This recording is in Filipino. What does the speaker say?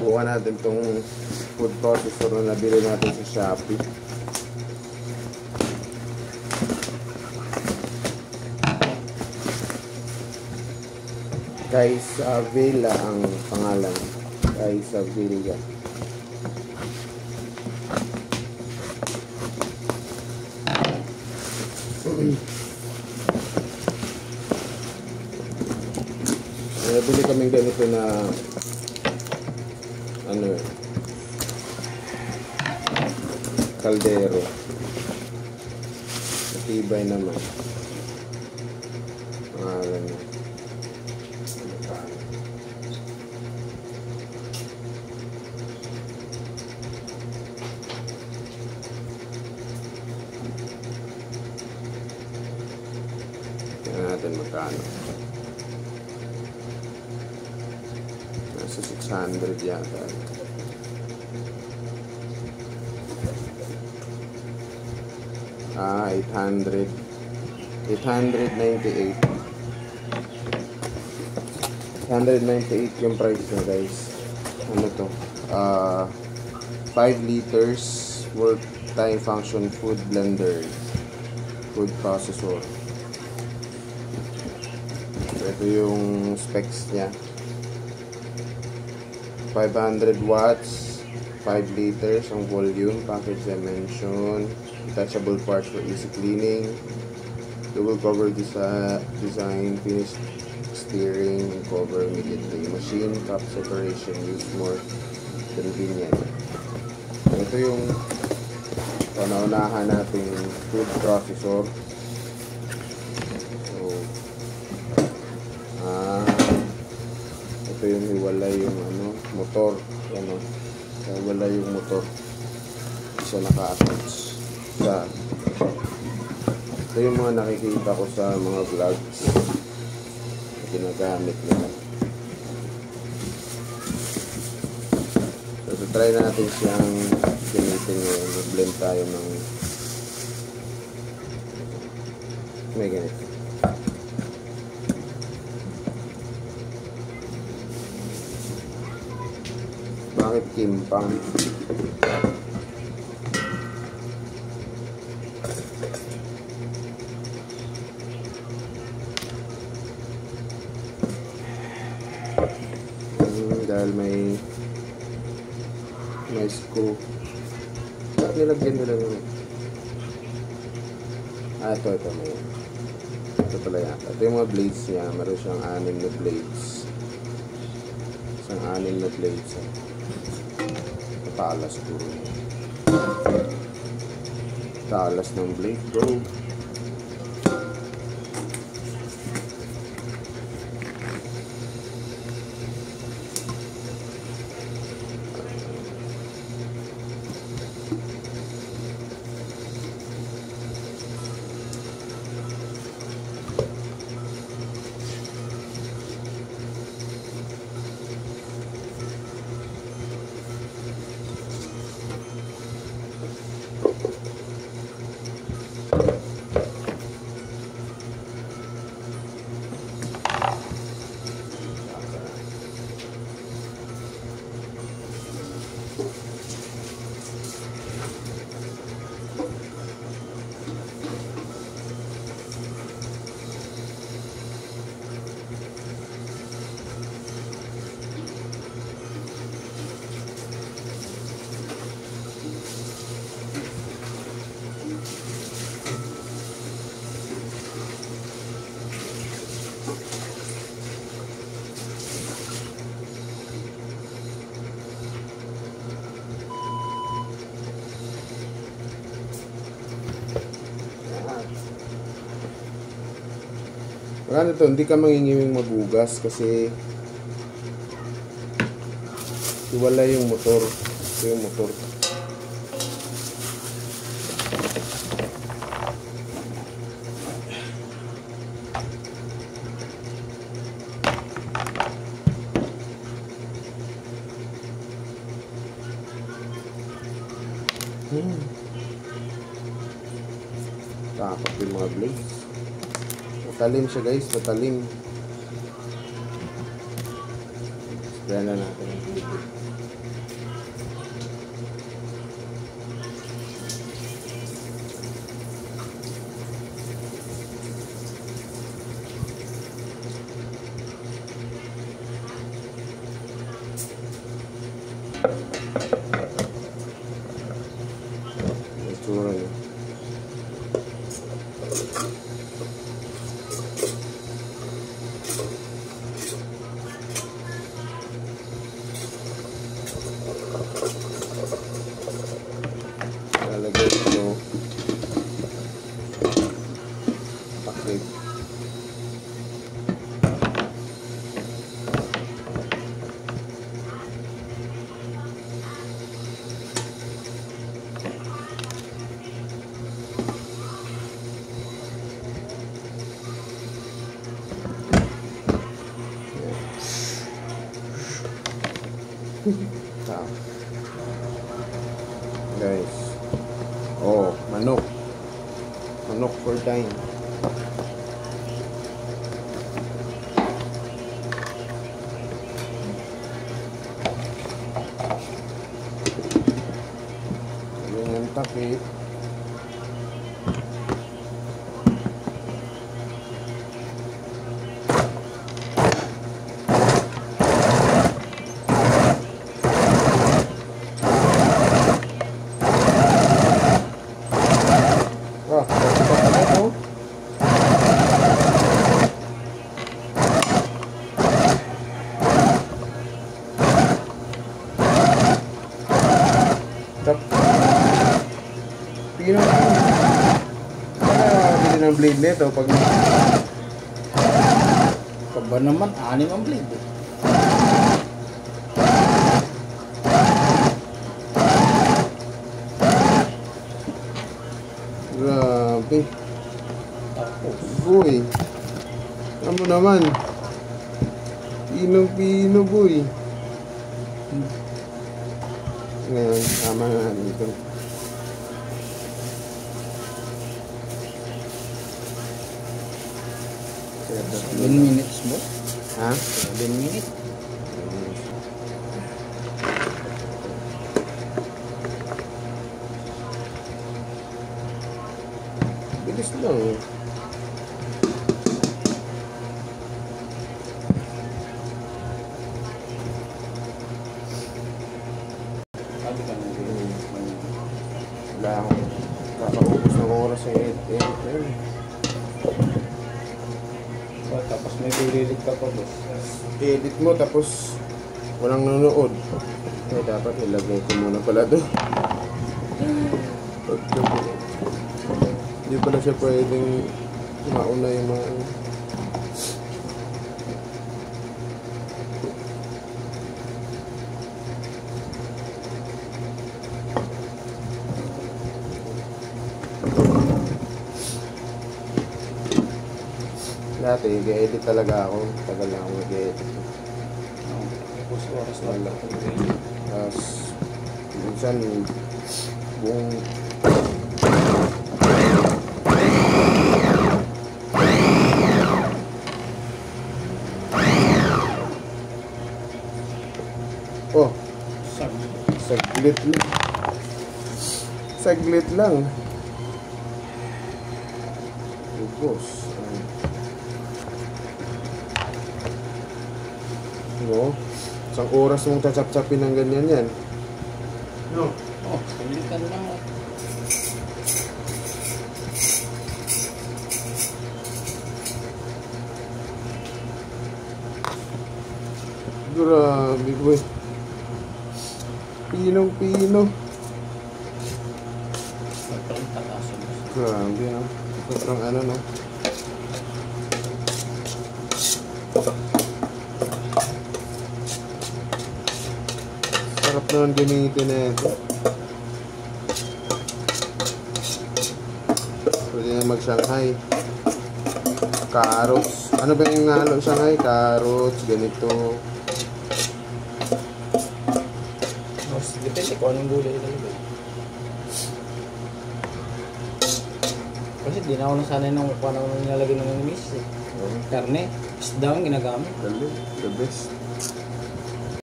subukan natin tong food processor na nabili natin sa Shopee. Kaysavilla ang pangalan. Kaysavilla. Nabili kaming ganito na kaldero. Matibay naman. Pangalan niya. Tingnan natin magkano. Nasa 600 yata. 898 898 yung price na, guys. Ano to? 5 liters multi-function food blender, food processor. So, ito yung specs niya. 500 watts, 5 liters ang volume, package dimension, detachable parts for easy cleaning, double cover design, finished steering and cover immediately. Machine cup separation, use more convenient. Ito yung panaunahan nating food processor. So, ito yung hiwalay yung motor. Hiwalay yung motor. Isa naka-attach. Ito yung mga nakikita ko sa mga vlogs na ginagamit nila. So, try natin siyang gamitin ngayon. Mag-blend tayo ng may ganito. Bakit kimpang? Dahil may screw. Nilagyan nila ng ito may ito pala yan. Ito yung mga blades niya. Meron siyang 6 na blades. Isang 6 na blades. Talas puro. Talas ng blade, bro. Ano to, hindi ka mangingiming mabugas kasi wala yung motor. Ito yung motor. Takot yung mga blades. Matalim siya, guys, matalim. Sprayan na natin ang tubig. Half. Guys. Oh, manok. Manok for dine. Yung takip. Pino bili ng blade nito pag Kaba naman, 6 ang blade eh. grabe. Tapos, Boy. Ano naman? Pinong-pino, boy. Ngayon, tama na dito. Seven minutes mo? Ha? 7 minutes? Bilis lang eh. Sabi ka na rin. Wala akong kakaubos ng oras sa edit. Tapos may pililig ka pa, boss. Edit mo tapos walang nanonood. Kaya dapat ilagay ko muna pala doon. Hindi pala siya pwedeng mauna yung mga dati, i-edit talaga ako. Tagal na ako mag-edit. Tapos oras na lang. Tapos, minsan, buong oh, saglit lang. Saglit lang. Ubos. No? Isang oras mong tachap-chapin ng ganyan yan. No? Oh, salitan lang. Grabe boy. Pinong-pino. Sobrang taas. Grabe ha. Sobrang ano no. Sarap naman gamitin na ito. Pwede na mag-Shanghai. Carrots. Ano ba yung nalo Shanghai? Carrots, ganito. Mas depende kung anong gulay talaga. Kasi di na ako nasanay ng kung anong nilalagay ng miss eh. Karne, isda ang ginagamit. Dali, the best.